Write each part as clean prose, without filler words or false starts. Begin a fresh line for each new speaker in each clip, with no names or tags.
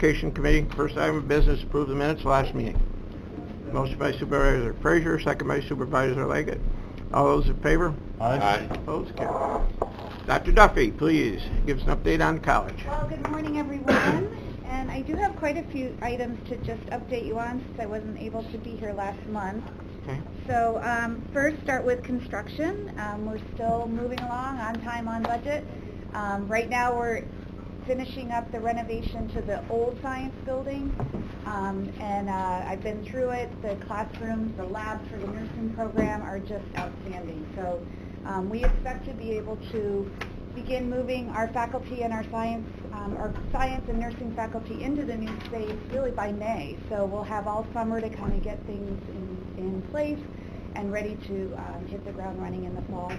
Education Committee. First item of business, approve the minutes last meeting. Motion by Supervisor Frazier, second by Supervisor Leggett. All those in favor?
Aye.
Opposed? Carried. Dr. Duffy, please give us an update on college.
Well, good morning, everyone. And I do have quite a few items to just update you on since I wasn't able to be here last month.
Okay.
So first, start with construction. We're still moving along on time, on budget. Right now, we're finishing up the renovation to the old science building. And I've been through it. The classrooms, the labs for the nursing program are just outstanding. So we expect to be able to begin moving our faculty and our science and nursing faculty into the new space really by May. So we'll have all summer to kind of get things in place and ready to hit the ground running in the fall.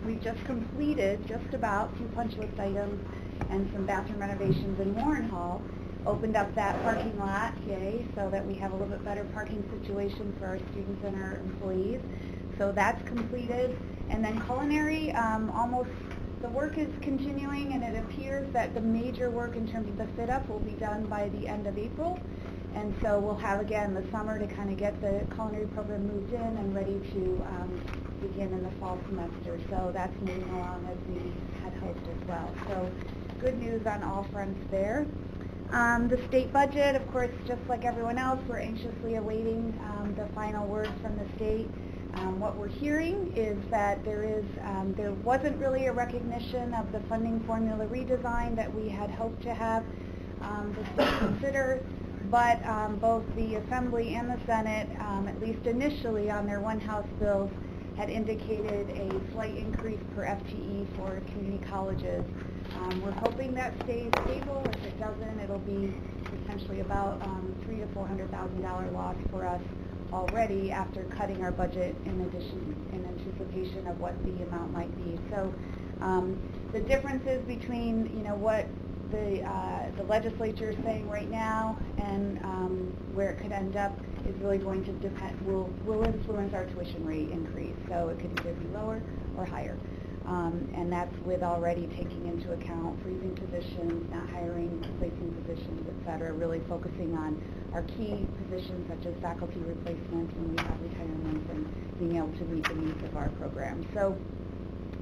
We just completed just about 2 punch list items and some bathroom renovations in Warren Hall. Opened up that parking lot, yay, so that we have a little bit better parking situation for our students and our employees. So that's completed. And then culinary, the work is continuing, and it appears that the major work in terms of the fit-up will be done by the end of April. And so we'll have, again, the summer to kind of get the culinary program moved in and ready to begin in the fall semester. So that's moving along as we had hoped as well. So good news on all fronts there. The state budget, of course, just like everyone else, we're anxiously awaiting the final word from the state. What we're hearing is that there wasn't really a recognition of the funding formula redesign that we had hoped to have the state consider, but both the Assembly and the Senate, at least initially on their one House bills, had indicated a slight increase per FTE for community colleges. We're hoping that stays stable. If it doesn't, it'll be potentially about $300,000 to $400,000 loss for us already after cutting our budget in anticipation of what the amount might be. So the differences between what the legislature is saying right now and where it could end up is really going to depend, will influence our tuition rate increase. So it could either be lower or higher. And that's with already taking into account freezing positions, not hiring, replacing positions, et cetera, really focusing on our key positions such as faculty replacements and we have retirements and being able to meet the needs of our program. So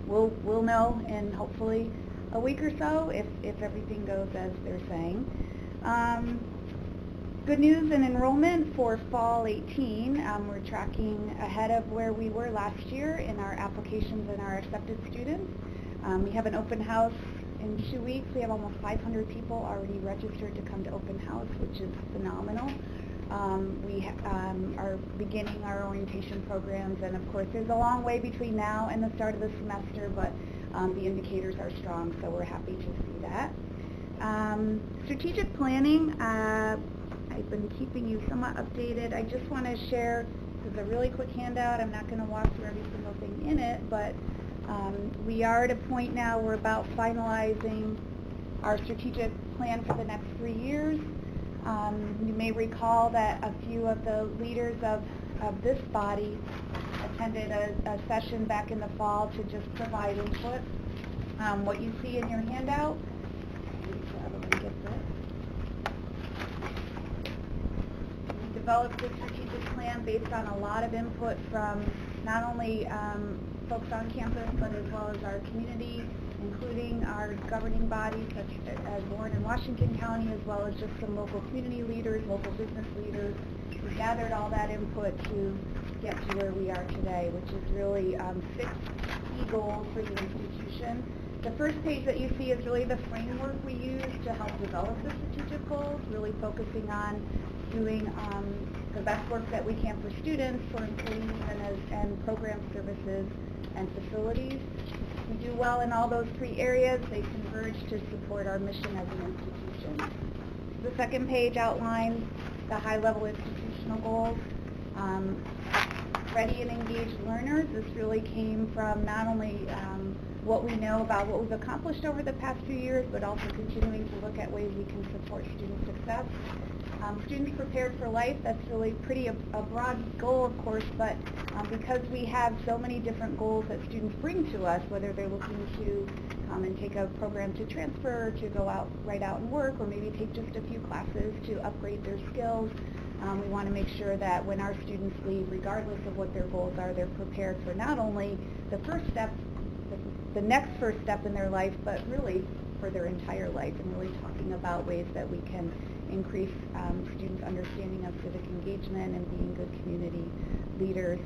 we'll know in hopefully a week or so if everything goes as they're saying. Good news in enrollment for fall 18. We're tracking ahead of where we were last year in our applications and our accepted students. We have an open house in 2 weeks. We have almost 500 people already registered to come to open house, which is phenomenal. We are beginning our orientation programs, and of course there's a long way between now and the start of the semester, but the indicators are strong, so we're happy to see that. Strategic planning. I've been keeping you somewhat updated. I just want to share, this is a really quick handout. I'm not going to walk through every single thing in it, but we are at a point now we're about finalizing our strategic plan for the next 3 years. You may recall that a few of the leaders of this body attended a session back in the fall to just provide input. What you see in your handout, developed this strategic plan based on a lot of input from not only folks on campus, but as well as our community, including our governing bodies such as Warren and Washington County, as well as just some local community leaders, local business leaders. We gathered all that input to get to where we are today, which is really 6 key goals for the institution. The first page that you see is really the framework we use to help develop the strategic goals, really focusing on doing the best work that we can for students, for employees, and program services and facilities. We do well in all those 3 areas. They converge to support our mission as an institution. The second page outlines the high-level institutional goals. Ready and engaged learners. This really came from not only what we know about what we've accomplished over the past few years, but also continuing to look at ways we can support student success. Students prepared for life, that's really a broad goal, of course, but because we have so many different goals that students bring to us, whether they're looking to and take a program to transfer, to go out, right out and work, or maybe take just a few classes to upgrade their skills. We want to make sure that when our students leave, regardless of what their goals are, they're prepared for not only the first step, the next first step in their life, but really for their entire life, and really talking about ways that we can increase students' understanding of civic engagement and being good community leaders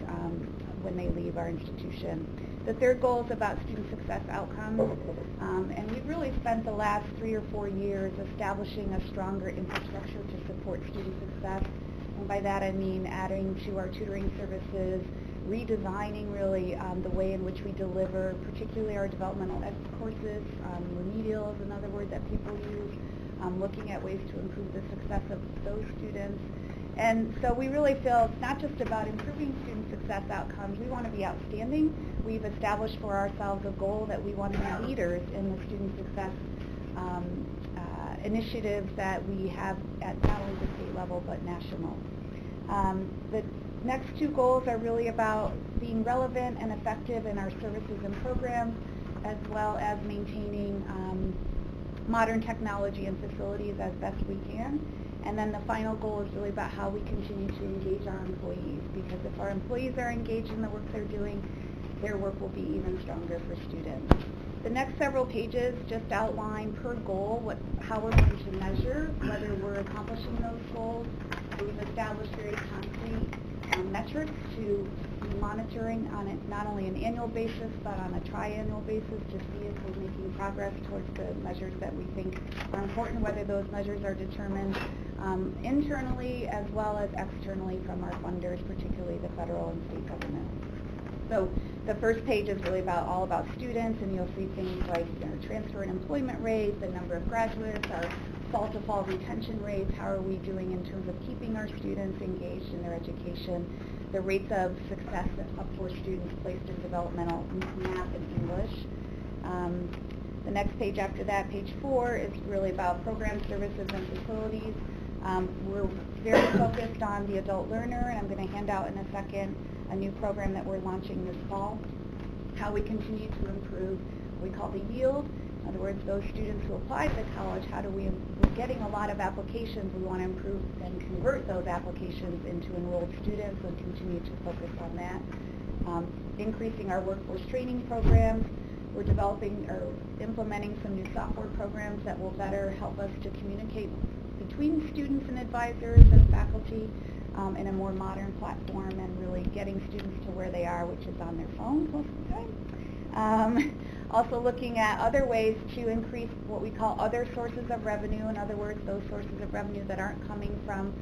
when they leave our institution. The third goal is about student success outcomes, and we've really spent the last 3 or 4 years establishing a stronger infrastructure to support student success. And by that I mean adding to our tutoring services, redesigning really the way in which we deliver, particularly our developmental ed courses, remedial is another word that people use, looking at ways to improve the success of those students. And so we really feel it's not just about improving student success outcomes. We want to be outstanding. We've established for ourselves a goal that we want to be leaders in the student success initiatives that we have at not only the state level but national. The next 2 goals are really about being relevant and effective in our services and programs, as well as maintaining modern technology and facilities as best we can. And then the final goal is really about how we continue to engage our employees, because if our employees are engaged in the work they're doing, their work will be even stronger for students. The next several pages just outline per goal how we're going to measure whether we're accomplishing those goals. We've established very concrete metrics to be monitoring on it, not only an annual basis, but on a triannual basis to see if we're making progress towards the measures that we think are important, whether those measures are determined internally as well as externally from our funders, particularly the federal and state government. So the first page is really all about students, and you'll see things like transfer and employment rates, the number of graduates, our fall-to-fall retention rates, how are we doing in terms of keeping our students engaged in their education, the rates of success for students placed in developmental math and English. The next page after that, page 4, is really about programs, services, and facilities. We're very focused on the adult learner, and I'm going to hand out in a second a new program that we're launching this fall. How we continue to improve what we call the yield. In other words, those students who apply to college, we're getting a lot of applications. We want to improve and convert those applications into enrolled students and continue to focus on that. Increasing our workforce training programs. We're developing or implementing some new software programs that will better help us to communicate between students and advisors and faculty in a more modern platform, and really getting students to where they are, which is on their phones most of the time. Also looking at other ways to increase what we call other sources of revenue. In other words, those sources of revenue that aren't coming from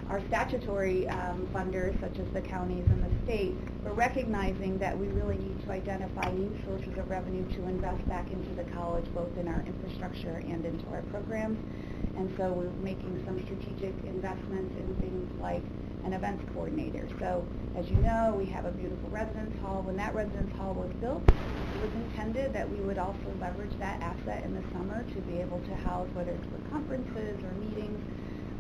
our statutory funders, such as the counties and the state, but recognizing that we really need to identify new sources of revenue to invest back into the college, both in our infrastructure and into our programs. And so we're making some strategic investments in things like an events coordinator. So as you know, we have a beautiful residence hall. When that residence hall was built, it was intended that we would also leverage that asset in the summer to be able to house, whether it's for conferences or meetings.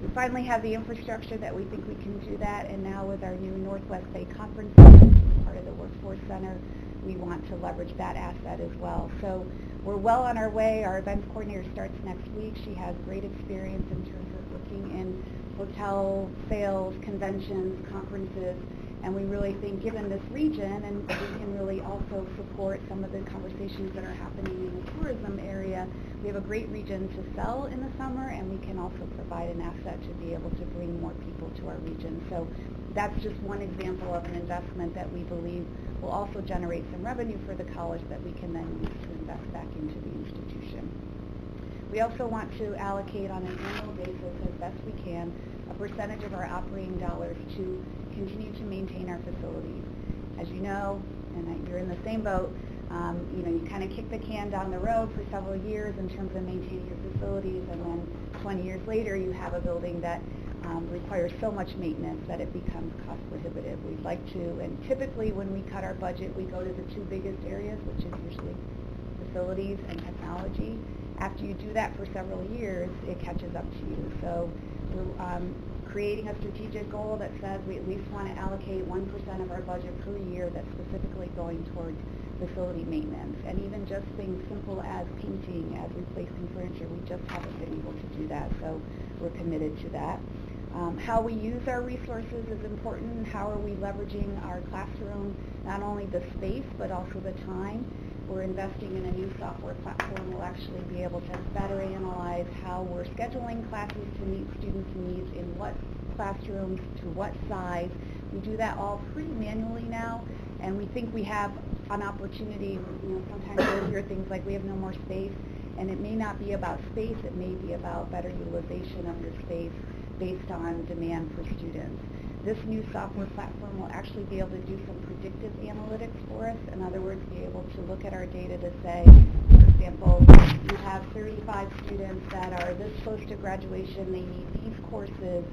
We finally have the infrastructure that we think we can do that, and now with our new Northwest Bay Conference Center, part of the Workforce Center, we want to leverage that asset as well. So we're well on our way. Our events coordinator starts next week. She has great experience in terms of working in hotel sales, conventions, conferences, and we really think, given this region, and we can really also support some of the conversations that are happening in the tourism area, we have a great region to sell in the summer, and we can also provide an asset to be able to bring more people to our region. So that's just one example of an investment that we believe will also generate some revenue for the college that we can then use to invest back into the institution. We also want to allocate on an annual basis, as best we can, a percentage of our operating dollars to continue to maintain our facilities. As you know, and you're in the same boat, you kind of kick the can down the road for several years in terms of maintaining your facilities, and then 20 years later you have a building that requires so much maintenance that it becomes cost prohibitive. We'd like to, and typically when we cut our budget, we go to the 2 biggest areas, which is usually facilities and technology. After you do that for several years, it catches up to you. So we're creating a strategic goal that says we at least want to allocate 1% of our budget per year that's specifically going towards facility maintenance. And even just things simple as painting, as replacing furniture, we just haven't been able to do that, so we're committed to that. How we use our resources is important. How are we leveraging our classroom, not only the space, but also the time. We're investing in a new software platform. We'll actually be able to better analyze how we're scheduling classes to meet students' needs, in what classrooms, to what size. We do that all pretty manually now, and we think we have an opportunity. Sometimes you'll hear things like we have no more space, and it may not be about space, it may be about better utilization of your space based on demand for students. This new software platform will actually be able to do some predictive analytics for us. In other words, be able to look at our data to say, for example, you have 35 students that are this close to graduation, they need these courses,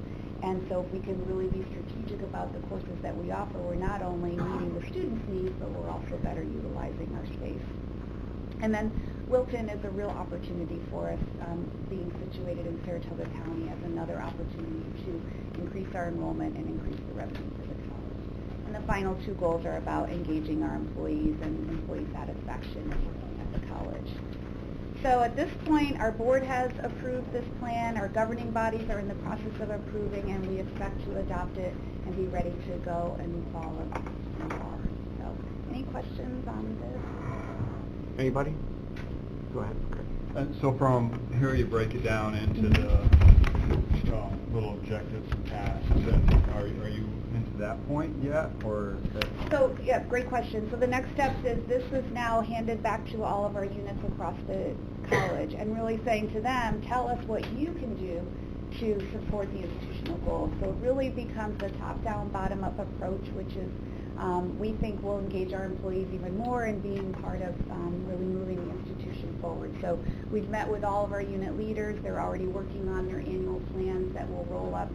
and so if we can really be strategic about the courses that we offer, we're not only meeting the students' needs, but we're also better utilizing our space. And then Wilton is a real opportunity for us, being situated in Saratoga County, as another opportunity to increase our enrollment and increase the revenue for the college. And the final two goals are about engaging our employees and employee satisfaction at the college. So at this point, our board has approved this plan, our governing bodies are in the process of approving, and we expect to adopt it and be ready to go in fall. So, any questions on this?
Anybody? Go ahead. Okay.
And so from here you break it down into the little objectives and tasks, and are you into that point yet, or?
So, yeah, great question. So the next step is this is now handed back to all of our units across the college, and really saying to them, tell us what you can do to support the institutional goals. So it really becomes a top-down, bottom-up approach, which is we think will engage our employees even more in being part of really moving the institution forward. So we've met with all of our unit leaders. They're already working on their annual plans that will roll up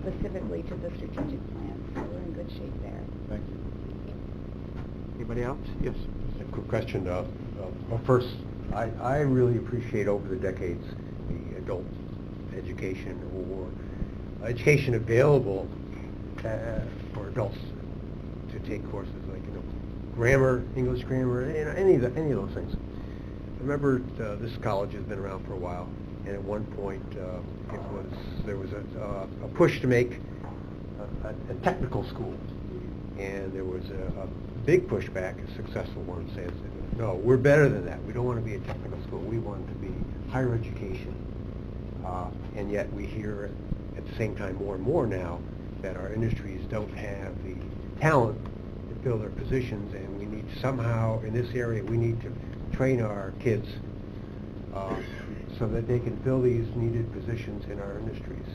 specifically to the strategic plan. So we're in good shape there.
Thank you.
Anybody else? Yes.
Just a quick question. Well, first, I really appreciate over the decades the adult education or education available for adults to take courses like grammar, English grammar, any of those things. I remember this college has been around for a while, and at one point there was a push to make a technical school, and there was a big pushback, a successful one, saying, no, we're better than that. We don't want to be a technical school. We want to be higher education. And yet we hear at the same time more and more now that our industries don't have the talent to fill their positions, and we need somehow, in this area, we need to train our kids so that they can fill these needed positions in our industries.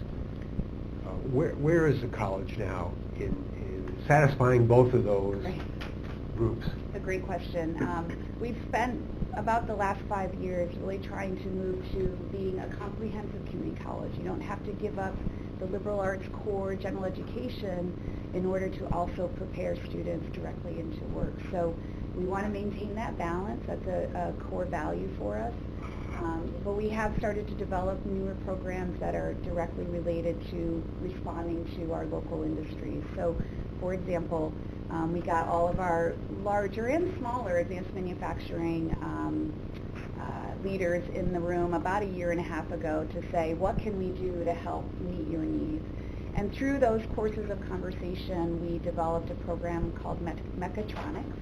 Where is the college now in satisfying both of those groups?
A great question. We've spent about the last 5 years really trying to move to being a comprehensive community college. You don't have to give up the liberal arts core general education in order to also prepare students directly into work. So we want to maintain that balance. That's a core value for us. But we have started to develop newer programs that are directly related to responding to our local industries. So, for example, we got all of our larger and smaller advanced manufacturing leaders in the room about 1.5 years ago to say, what can we do to help meet your needs? And through those courses of conversation, we developed a program called Mechatronics,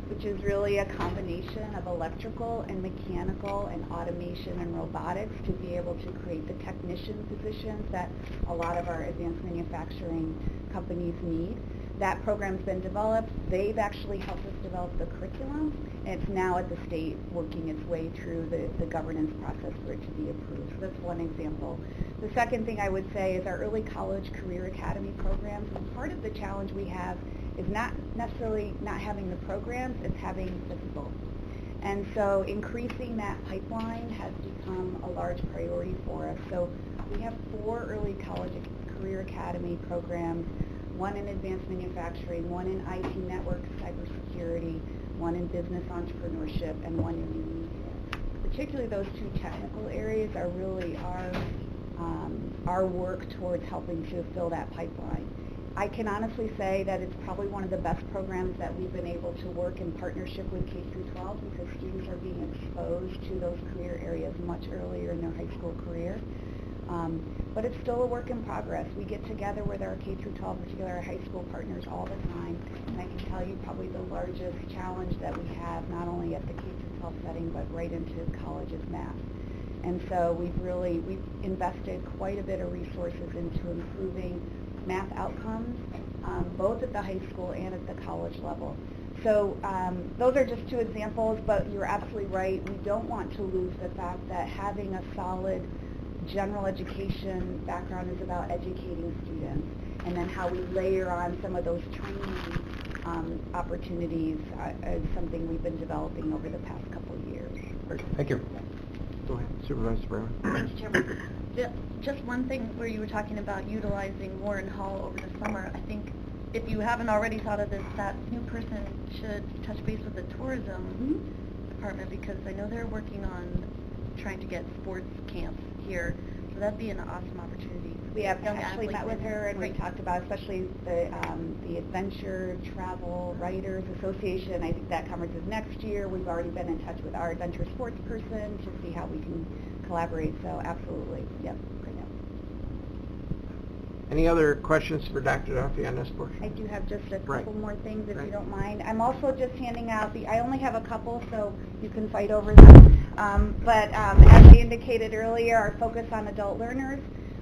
which is really a combination of electrical and mechanical and automation and robotics to be able to create the technician positions that a lot of our advanced manufacturing companies need. That program's been developed. They've actually helped us develop the curriculum, and it's now at the state working its way through the governance process for it to be approved. So that's one example. The second thing I would say is our early college career academy programs. And part of the challenge we have is not necessarily not having the programs, it's having the people. And so increasing that pipeline has become a large priority for us. So we have 4 early college career academy programs, one in advanced manufacturing, one in IT network cybersecurity, one in business entrepreneurship, and one in new media. Particularly those 2 technical areas are really our our work towards helping to fill that pipeline. I can honestly say that it's probably one of the best programs that we've been able to work in partnership with K through 12 because students are being exposed to those career areas much earlier in their high school career. But it's still a work in progress. We get together with our K through 12, particularly our high school partners, all the time, and I can tell you probably the largest challenge that we have, not only at the K through 12 setting, but right into college is math. And so we've invested quite a bit of resources into improving math outcomes, both at the high school and at the college level. So those are just two examples, but you're absolutely right. We don't want to lose the fact that having a solid general education background is about educating students, and then how we layer on some of those training opportunities is something we've been developing over the past couple of years.
Thank you.
Go ahead, Supervisor Brewer.
Thanks, Chairman. Just one thing where you were talking about utilizing Warren Hall over the summer. I think if you haven't already thought of this, that new person should touch base with the tourism department, because I know they're working on trying to get sports camps here. So that'd be an awesome opportunity.
We have
Young
actually met
athletes
with her, and we
Great.
talked about especially the Adventure Travel Writers Association. I think that conference is next year. We've already been in touch with our adventure sports person to see how we can collaborate. So absolutely, yep, great.
Any other questions for Dr. Duffy on this portion?
I do have just a couple
Right.
more things, if
Right.
you don't mind. I'm also just handing out I only have a couple, so you can fight over them. But as we indicated earlier, our focus on adult learners,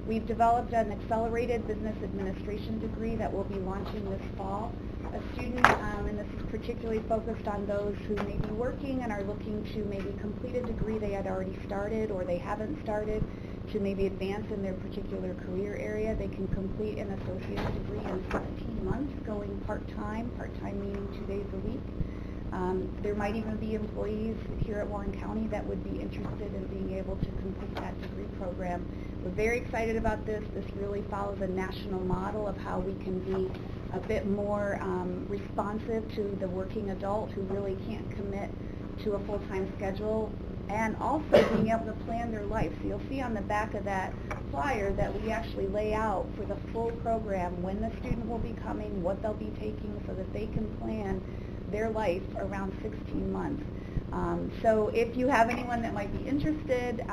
we've developed an accelerated business administration degree that we'll be launching this fall. A student, and this is particularly focused on those who may be working and are looking to maybe complete a degree they had already started or they haven't started, to maybe advance in their particular career area. They can complete an associate's degree in 16 months, going part-time meaning 2 days a week. There might even be employees here at Warren County that would be interested in being able to complete that degree program. We're very excited about this. This really follows a national model of how we can be a bit more responsive to the working adult who really can't commit to a full-time schedule, and also being able to plan their life. So you'll see on the back of that flyer that we actually lay out for the full program when the student will be coming, what they'll be taking, so that they can plan their life around 16 months. So if you have anyone that might be interested,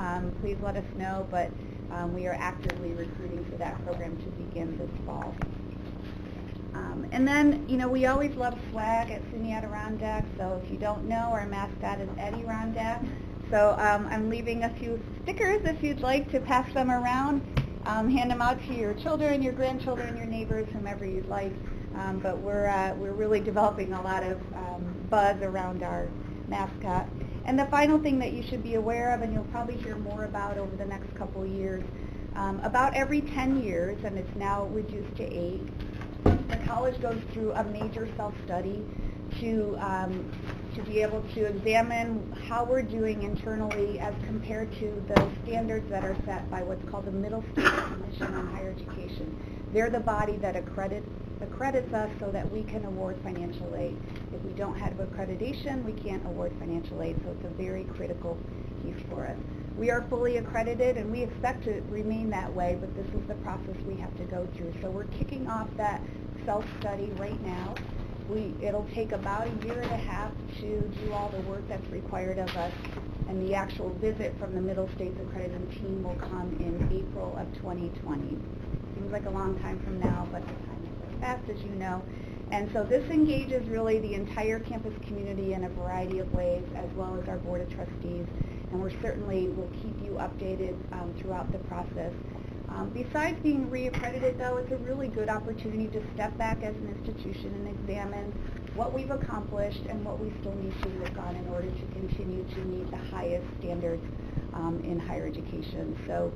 please let us know, but we are actively recruiting for that program to begin this fall. And then, we always love swag at SUNY Adirondack, so if you don't know, our mascot is Eddie Rondak. So I'm leaving a few stickers if you'd like to pass them around. Hand them out to your children, your grandchildren, your neighbors, whomever you'd like. But we're really developing a lot of buzz around our mascot. And the final thing that you should be aware of, and you'll probably hear more about over the next couple of years, about every 10 years, and it's now reduced to 8, the college goes through a major self-study to be able to examine how we're doing internally as compared to the standards that are set by what's called the Middle State Commission on Higher Education. They're the body that accredits us so that we can award financial aid. If we don't have accreditation, we can't award financial aid, so it's a very critical piece for us. We are fully accredited, and we expect to remain that way, but this is the process we have to go through. So we're kicking off that self-study right now. It'll take about a year and a half to do all the work that's required of us, and the actual visit from the Middle States Accrediting Team will come in April of 2020. Seems like a long time from now, but the time is like fast, as you know. And so this engages really the entire campus community in a variety of ways, as well as our Board of Trustees, and we certainly will keep you updated throughout the process. Besides being reaccredited, though, it's a really good opportunity to step back as an institution and examine what we've accomplished and what we still need to work on in order to continue to meet the highest standards in higher education. So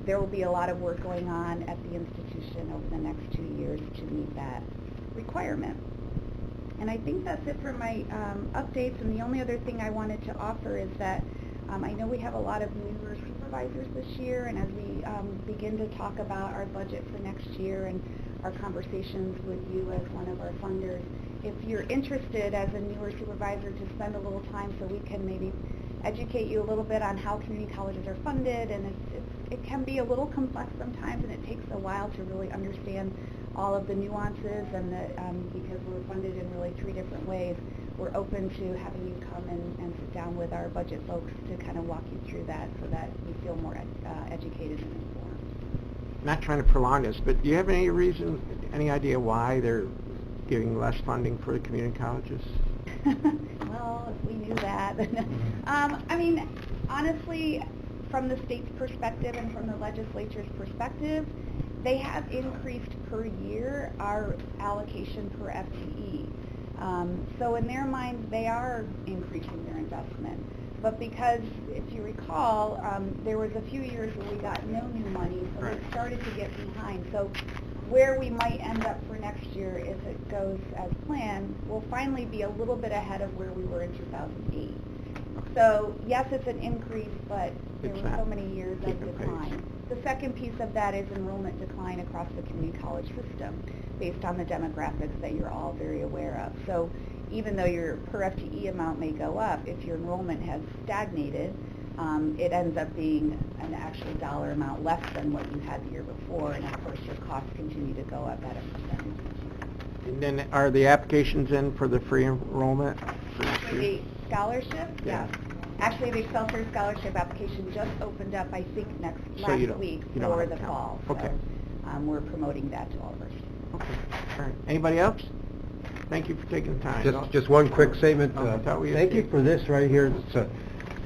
there will be a lot of work going on at the institution over the next 2 years to meet that requirement. And I think that's it for my updates, and the only other thing I wanted to offer is that I know we have a lot of newer supervisors this year, and as we begin to talk about our budget for next year and our conversations with you as one of our funders, if you're interested as a newer supervisor to spend a little time so we can maybe educate you a little bit on how community colleges are funded, and it's it can be a little complex sometimes, and it takes a while to really understand all of the nuances, and because we're funded in really 3 different ways, we're open to having you come and sit down with our budget folks to kind of walk you through that so that you feel more educated and informed.
Not trying to prolong this, but do you have any reason, any idea why they're giving less funding for the community colleges?
Well, if we knew that. I mean, honestly, from the state's perspective and from the legislature's perspective, they have increased per year our allocation per FTE. So in their minds, they are increasing their investment. But because, if you recall, there was a few years where we got no new money, so
Right.
they started to get behind. So where we might end up for next year, if it goes as planned, will finally be a little bit ahead of where we were in 2008. So yes, it's an increase, but there
It's
were so
not
many years of
keeping pace.
decline. The second piece of that is enrollment decline across the community college system based on the demographics that you're all very aware of. So even though your per FTE amount may go up, if your enrollment has stagnated, it ends up being an actual dollar amount less than what you had the year before, and of course your costs continue to go up at a percentage.
And then are the applications in for the free enrollment for next
For
year?
the scholarship,
Yeah.
yes. Actually, the Excelsior Scholarship application just opened up, I think,
So you
last
don't-
week
you don't
for
have
the
to count.
fall.
Okay.
So, we're promoting that to all of our students.
Okay, all right. Anybody else? Thank you for taking the time.
Just one quick statement.
Oh, I thought we had
Thank you
to-
for this right here.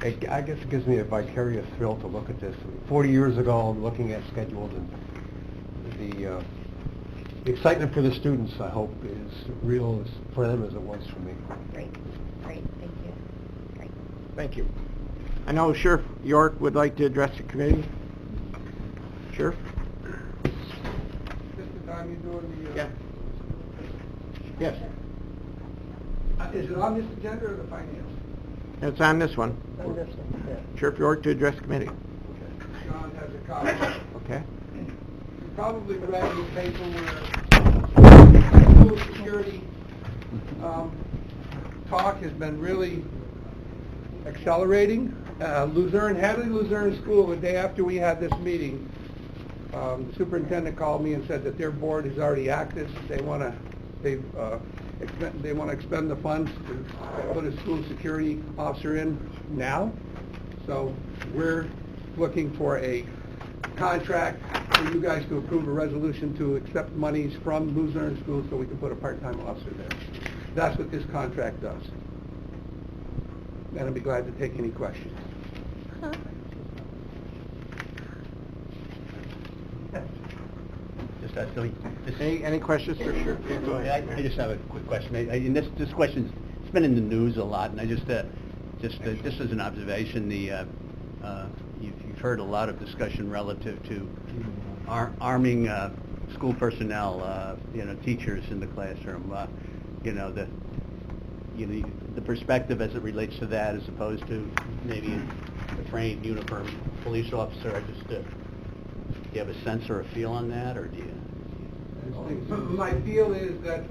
I guess it gives me a vicarious thrill to look at this. 40 years ago, I'm looking at schedules, and the excitement for the students, I hope, is real for them as it was for me.
Great, thank you. Great.
Thank you. I know Sheriff York would like to address the committee. Sheriff?
This the time you're doing the...
Yeah. Yes.
Is it on this agenda or the finance?
It's on this one.
On this one, yeah.
Sheriff York to address committee.
John has a copy.
Okay.
You probably read in the paper where school security talk has been really accelerating. Hadley Luzerne School, the day after we had this meeting, the superintendent called me and said that their board has already acted. They want to expend the funds to put a school security officer in now. So we're looking for a contract for you guys to approve a resolution to accept monies from Luzerne School so we can put a part-time officer there. That's what this contract does. And I'll be glad to take any questions.
Just silly.
Any questions for Sheriff? Yeah, go ahead.
I just have a quick question. And this question's, it's been in the news a lot, and I just as an observation, you've heard a lot of discussion relative to arming school personnel, teachers in the classroom. The perspective as it relates to that, as opposed to maybe a trained uniform police officer. Do you have a sense or a feel on that, or do you?
My feel is that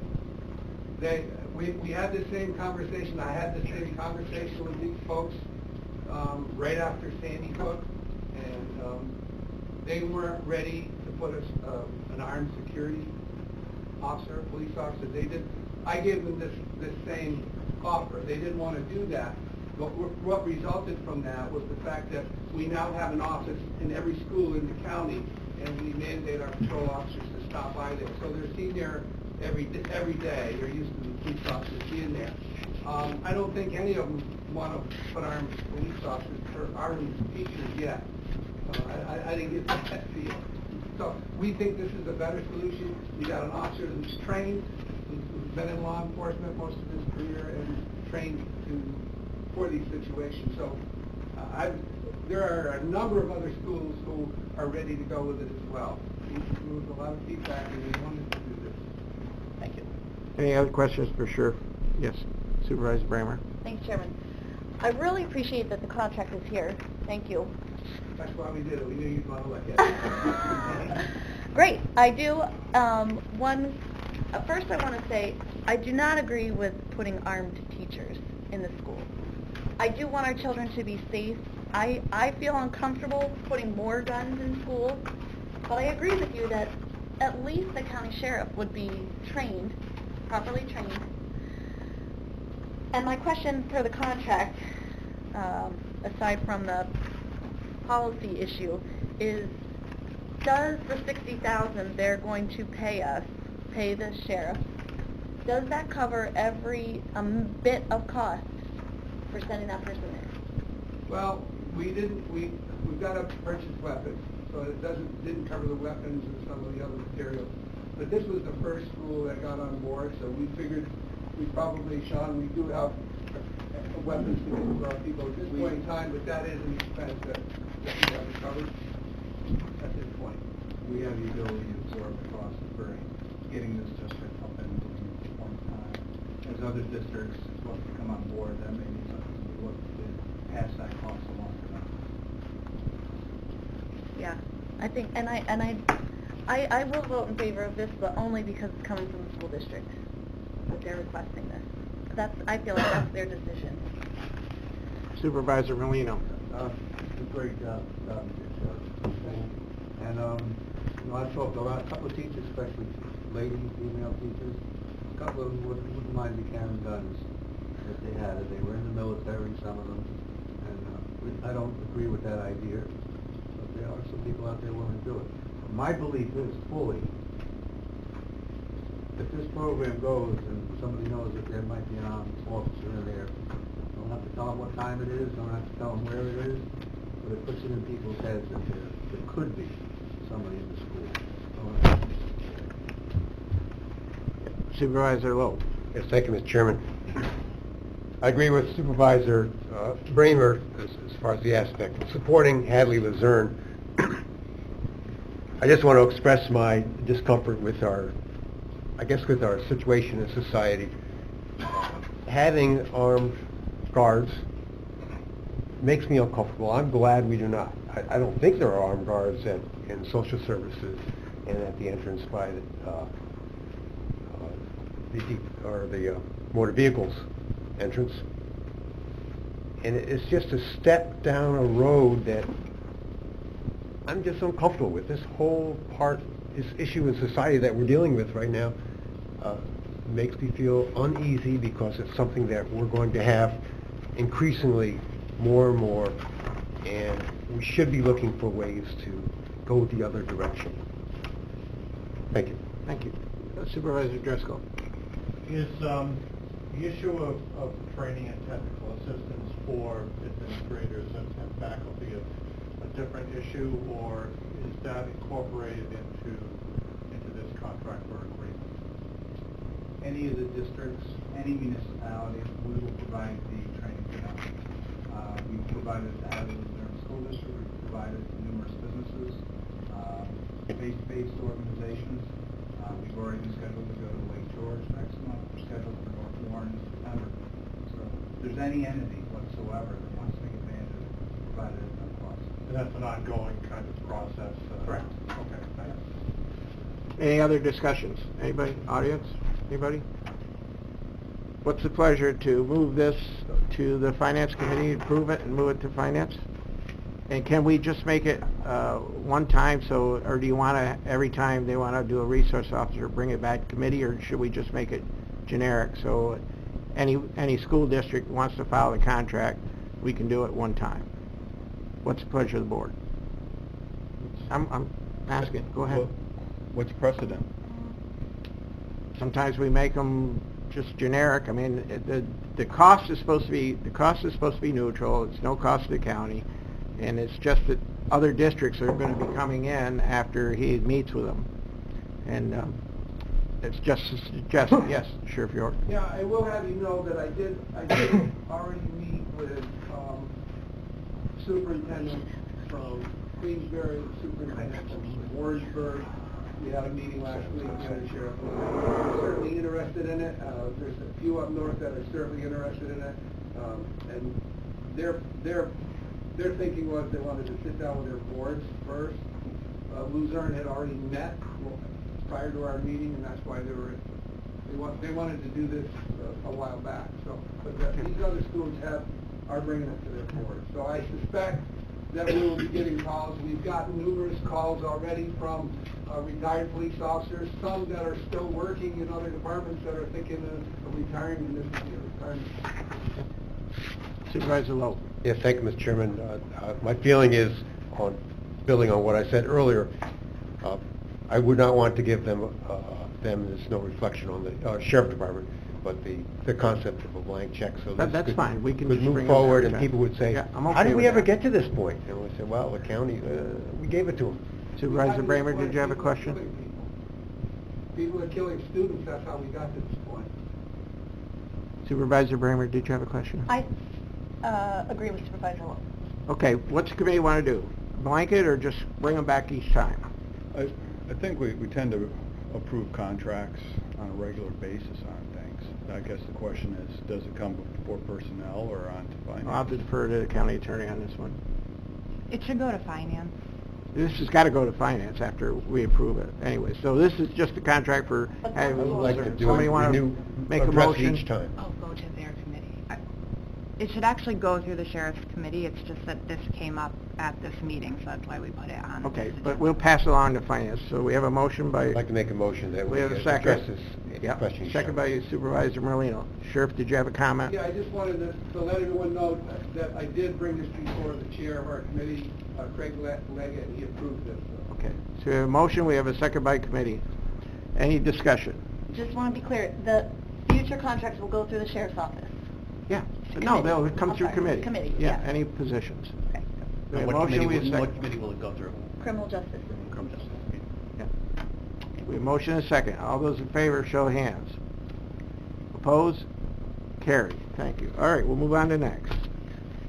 we had the same conversation. I had the same conversation with these folks right after Sandy Hook, and they weren't ready to put an armed security officer, police officer. I gave them this same offer. They didn't want to do that. But what resulted from that was the fact that we now have an office in every school in the county, and we mandate our patrol officers to stop by there. So they're seen there every day. They're used to the police officers being there. I don't think any of them want to put armed police officers or armed teachers yet. I didn't get that feel. So we think this is a better solution. We got an officer who's trained, who's been in law enforcement most of his career, and trained for these situations. So there are a number of other schools who are ready to go with it as well. There was a lot of feedback, and we wanted to do this.
Thank you.
Any other questions for Sheriff? Yes, Supervisor Bramer.
Thanks, Chairman. I really appreciate that the contract is here. Thank you.
That's why we did it. We knew you'd want to look at it.
Great, I do. First I want to say, I do not agree with putting armed teachers in the school. I do want our children to be safe I feel uncomfortable putting more guns in schools, but I agree with you that at least the county sheriff would be trained, properly trained. And my question for the contract, aside from the policy issue, is does the $60,000 they're going to pay us, pay the sheriff, does that cover every bit of cost for sending that person there?
Well, we've got to purchase weapons, so it didn't cover the weapons and some of the other materials. But this was the first school that got on board, so we figured we probably, Sean, we do have weapons to give to our people at this point in time, but that is an expense that we haven't covered at this point.
We have the ability to absorb the cost for getting this district up and moving at one time. As other districts look to come on board, that may be something we look to pass that cost along to them.
Yeah, I think, and I will vote in favor of this, but only because it's coming from the school district, that they're requesting this. I feel like that's their decision.
Supervisor Molino.
Great job, Judge. And, I've talked to a couple of teachers, especially lady, female teachers. A couple of them wouldn't mind me carrying guns if they had it. They were in the military, some of them. And I don't agree with that idea, but there are some people out there willing to do it. My belief is fully, if this program goes and somebody knows that there might be an armed officer in there, don't have to tell them what time it is, don't have to tell them where it is, but it puts it in people's heads that there could be somebody in the school.
Supervisor Lowe.
Yes, thank you, Mr. Chairman. I agree with Supervisor Bramer as far as the aspect of supporting Hadley Luzerne. I just want to express my discomfort with our situation in society. Having armed guards makes me uncomfortable. I'm glad we do not. I don't think there are armed guards in social services and at the entrance by the motor vehicles entrance. And it's just a step down a road that I'm just uncomfortable with. This whole this issue in society that we're dealing with right now makes me feel uneasy because it's something that we're going to have increasingly more and more, and we should be looking for ways to go the other direction. Thank you.
Thank you. Supervisor Driscoll.
Is the issue of training and technical assistance for administrators and faculty a different issue, or is that incorporated into this contract or agreement?
Any of the districts, any municipality, we will provide the training for them. We've provided to Hadley Luzerne School District, we've provided to numerous businesses, faith-based organizations. We've already been scheduled to go to Lake George next month. We're scheduled for North Warren in September. So if there's any entity whatsoever that wants to take advantage of it, provide it at no cost.
And that's an ongoing kind of process?
Correct.
Okay, thanks.
Any other discussions? Anybody? Audience? Anybody? What's the pleasure to move this to the Finance Committee, approve it, and move it to Finance? And can we just make it one time, or do you want to, every time they want to do a resource officer, bring it back to committee, or should we just make it generic? So any school district wants to file the contract, we can do it one time. What's the pleasure of the board? I'm asking. Go ahead.
What's precedent?
Sometimes we make them just generic. I mean, the cost is supposed to be neutral. It's no cost to the county, and it's just that other districts are going to be coming in after he meets with them, and it's just a suggestion. Yes, Sheriff York.
Yeah, I will have you know that I did already meet with superintendent from Queensbury, superintendent from Warrensburg. We had a meeting last week, Madam Sheriff. We're certainly interested in it. There's a few up north that are certainly interested in it, and their thinking was they wanted to sit down with their boards first. Luzerne had already met prior to our meeting, and that's why they wanted to do this a while back. So, but these other schools have are bringing it to their board. So I suspect that we will be getting calls. We've gotten numerous calls already from retired police officers, some that are still working in other departments that are thinking of retiring, and this is their retirement.
Supervisor Lowe.
Yeah, thank you, Mr. Chairman. My feeling is, building on what I said earlier, I would not want to give them, there's no reflection on the sheriff department, but the concept of a blank check, so this
That's
could-
fine. We can
could
just
move
bring it
forward,
back
and
to-
people would say,
Yeah, I'm
how
okay
did we
with
ever
that.
get to this point? And we say, well, the county, we gave it to them.
Supervisor Bramer, did you have a
People are
question?
killing people. People are killing students, that's how we got to this point.
Supervisor Bramer, did you have a question?
I agree with Supervisor Lowe.
Okay, what's the committee want to do? Blanket or just bring them back each time?
I think we tend to approve contracts on a regular basis on things. I guess the question is, does it come before personnel or on to finance?
I'll have to defer to the county attorney on this one.
It should go to finance.
This has got to go to finance after we approve it anyway. So this is just a contract for having,
I would like to do
somebody
it,
want to
renew,
make a
address
motion?
each time.
I'll go to their committee. It should actually go through the sheriff's committee. It's just that this came up at this meeting, so that's why we put it on.
Okay,
this
but
agenda.
we'll pass it on to finance. So we have a motion by...
I'd like to make a motion that
We
we
have a
address
second.
this
Yep,
question each
second
time.
by Supervisor Merlino. Sheriff, did you have a comment?
Yeah, I just wanted to let everyone know that I did bring this before the chair of our committee, Craig Leggett, and he approved this.
Okay, so we have a motion, we have a second by committee. Any discussion?
Just want to be clear, the future contracts will go through the sheriff's office.
Yeah,
Committee.
no, they'll come
I'm
through
sorry,
committee.
committee,
Yeah,
yeah.
any positions.
Okay.
We have
What
a motion,
committee
we have a
will-
second.
What committee will it go through?
Criminal justice.
Criminal justice. Okay.
Yeah. We have a motion and a second. All those in favor, show of hands. Opposed? Carried. Thank you. All right, we'll move on to next.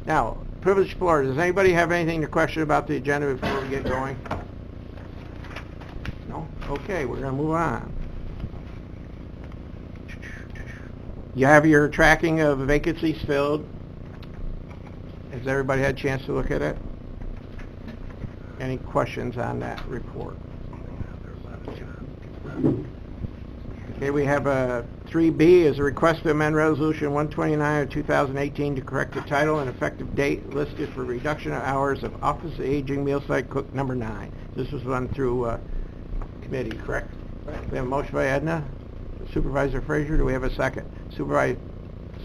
Now, privileged floor. Does anybody have anything to question about the agenda before we get going? No? Okay, we're going to move on. You have your tracking of vacancies filled. Has everybody had a chance to look at it? Any questions on that report? Okay, we have a 3B is a request to amend Resolution 129 of 2018 to correct the title and effective date listed for reduction of hours of Office of Aging Meal Site Cook number 9. This was run through committee, correct? We have a motion by Edna. Supervisor Frazier, do we have a second?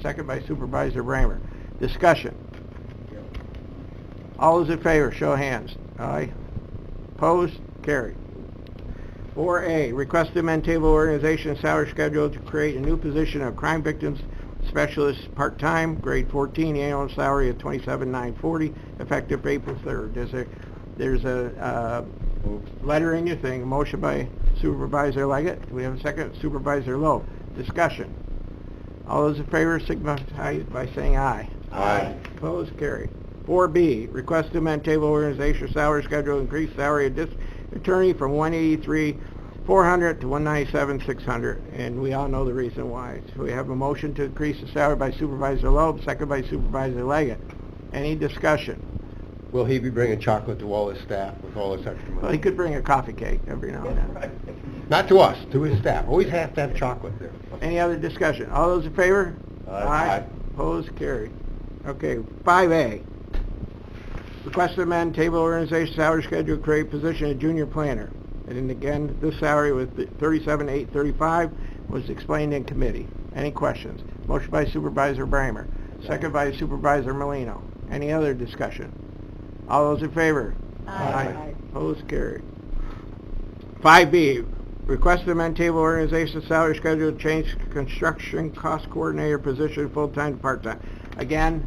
Second by Supervisor Bramer. Discussion. All those in favor, show of hands. Aye. Opposed? Carried. 4A, request to amend table organization and salary schedule to create a new position of crime victims specialist part-time, grade 14, annual salary of $27,940, effective April 3rd. There's a letter in your thing, a motion by Supervisor Leggett. Do we have a second? Supervisor Lowe. Discussion. All those in favor signify by saying aye.
Aye.
Opposed? Carried. 4B, request to amend table organization salary schedule, increase salary of district attorney from $183,400 to $197,600, and we all know the reason why. So we have a motion to increase the salary by Supervisor Loeb, second by Supervisor Leggett. Any discussion?
Will he be bringing chocolate to all his staff with all this extra money?
Well, he could bring a coffee cake every now and then.
Not to us, to his staff. Always have to have chocolate there.
Any other discussion? All those in favor?
Aye.
Opposed? Carried. Okay, 5A. Request to amend table organization salary schedule, create position of junior planner. And then again, this salary was $37,835, was explained in committee. Any questions? Motion by Supervisor Bramer, second by Supervisor Molino. Any other discussion? All those in favor?
Aye.
Opposed? Carried. 5B, request to amend table organization salary schedule, change construction cost coordinator position full-time to part-time. Again,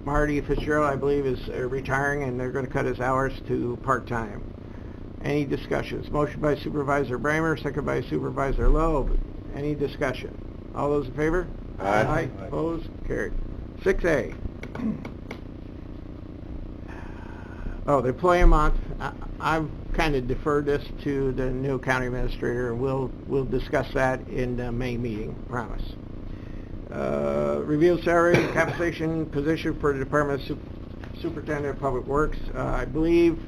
Marty Fitzgerald, I believe, is retiring, and they're going to cut his hours to part-time. Any discussions? Motion by Supervisor Bramer, second by Supervisor Loeb. Any discussion? All those in favor?
Aye.
Opposed? Carried. 6A. Oh, the employee amount, I've kind of deferred this to the new county administrator, and we'll discuss that in the May meeting, promise. Review salary and compensation position for the Department of Superintendent of Public Works. I believe,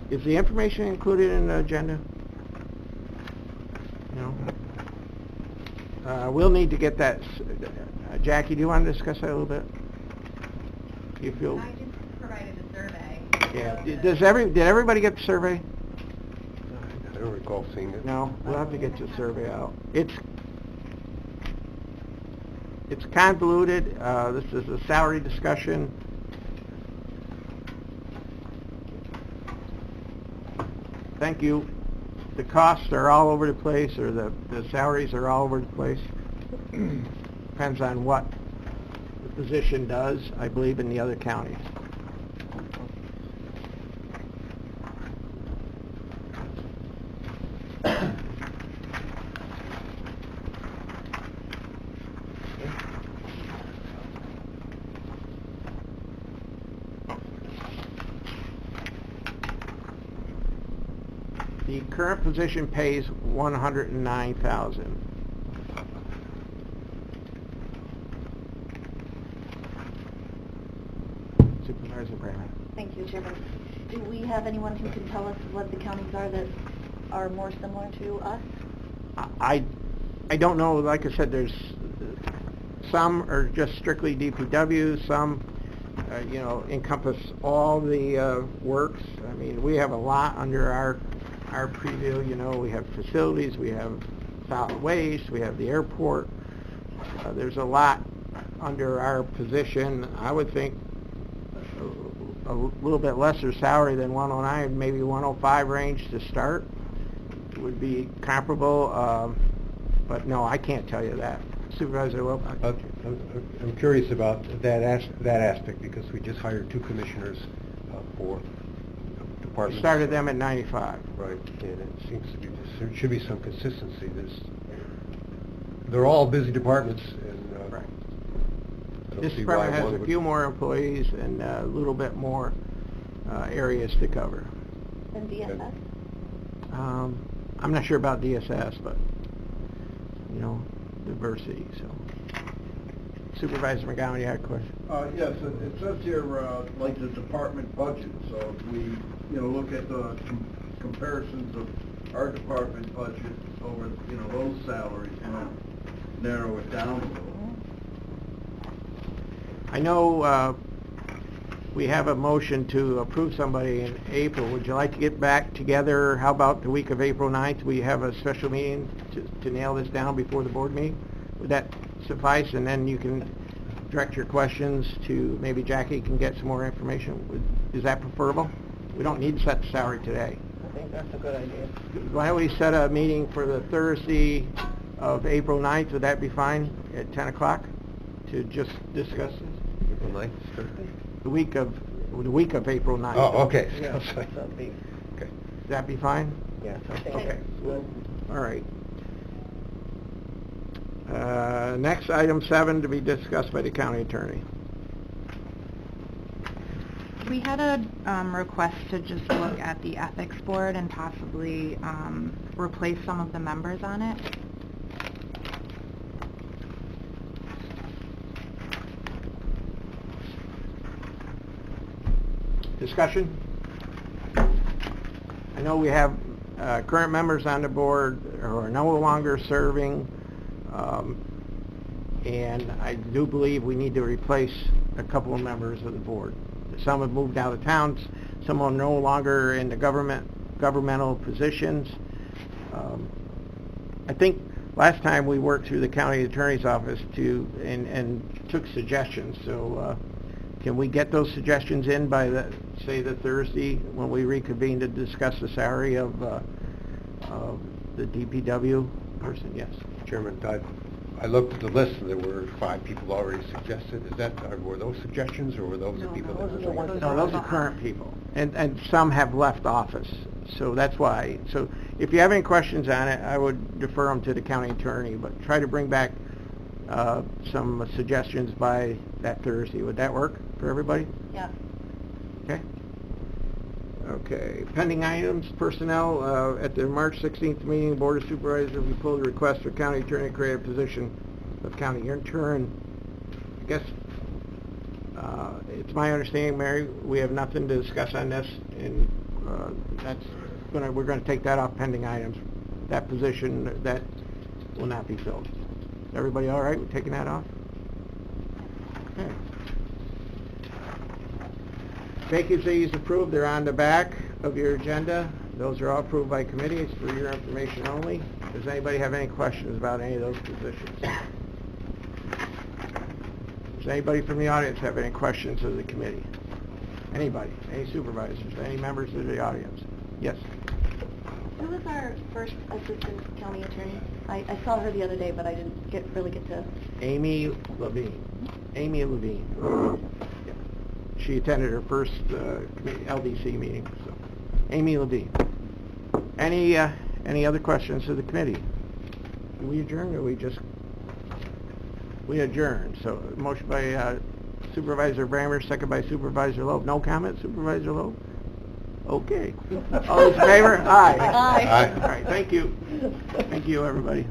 is the information included in the agenda? No? We'll need to get that, Jackie, do you want to discuss that a little bit? You feel?
I just provided a survey.
Yeah, did everybody get the survey?
I don't recall seeing it.
No, we'll have to get the survey out. It's convoluted. This is a salary discussion. Thank you. The costs are all over the place, or the salaries are all over the place. Depends on what the position does, I believe, in the other counties. The current position pays $109,000. Supervisor Brandon.
Thank you, Chairman. Do we have anyone who can tell us what the counties are that are more similar to us?
I don't know. Like I said, there's some are just strictly DPW. Some, encompass all the works. I mean, we have a lot under our preview. We have facilities, we have solid waste, we have the airport. There's a lot under our position. I would think a little bit lesser salary than 109, maybe 105 range to start would be comparable. But no, I can't tell you that. Supervisor Wilcox.
I'm curious about that aspect because we just hired 2 commissioners for departments.
We started them at 95.
Right, and it seems to be there should be some consistency. They're all busy departments, and
Right.
I don't
This
see
department
why
has
one
a
would-
few more employees and a little bit more areas to cover.
And DSS?
I'm not sure about DSS, but, diversity, so. Supervisor McGowan, you had a question?
Yes, it says here, like the department budget, so if we, look at the comparisons of our department budget over, those salaries, might narrow it down a little.
I know we have a motion to approve somebody in April. Would you like to get back together? How about the week of April 9th? We have a special meeting to nail this down before the board meeting. Would that suffice? And then you can direct your questions to, maybe Jackie can get some more information. Is that preferable? We don't need to set the salary today.
I think that's a good idea.
Why don't we set a meeting for the Thursday of April 9th? Would that be fine at 10 o'clock to just discuss this?
April 9th, Thursday?
The week of April 9th.
Oh, okay.
Yeah,
Okay.
that'd be,
Would that be fine?
yes, I think.
Okay. All right. Next, item 7 to be discussed by the county attorney.
We had a request to just look at the ethics board and possibly replace some of the members on it.
Discussion? I know we have current members on the board who are no longer serving, and I do believe we need to replace a couple of members of the board. Some have moved out of town, some are no longer in the governmental positions. I think last time we worked through the county attorney's office and took suggestions, so can we get those suggestions in by the Thursday when we reconvene to discuss the salary of the DPW person? Yes.
Chairman, I looked at the list and there were 5 people already suggested. Were those suggestions or were those the people that
those are the ones
No, those are current people, and some have left office, so that's why. So if you have any questions on it, I would defer them to the county attorney, but try to bring back some suggestions by that Thursday. Would that work for everybody?
Yeah.
Okay. Okay, pending items, personnel, at the March 16th meeting, Board of Supervisors, we pulled a request for county attorney to create a position of county intern. I guess, it's my understanding, Mary, we have nothing to discuss on this, and, we're gonna take that off pending items. That position, that will not be filled. Everybody all right with taking that off? Okay. Vacancies approved, they're on the back of your agenda. Those are all approved by committee, it's for your information only. Does anybody have any questions about any of those positions? Does anybody from the audience have any questions of the committee? Anybody? Any supervisors? Any members of the audience? Yes?
Who was our first assistant county attorney? I saw her the other day, but I didn't really get to...
Amy Levine. Amy Levine. Yeah. She attended her first LDC meeting. So, Amy Levine. Any other questions to the committee? Do we adjourn or we just... We adjourn. So, motion by Supervisor Brammer, second by Supervisor Loeb. No comment, Supervisor Loeb? Okay. All those in favor? Aye.
Aye.
All right, thank you. Thank you, everybody.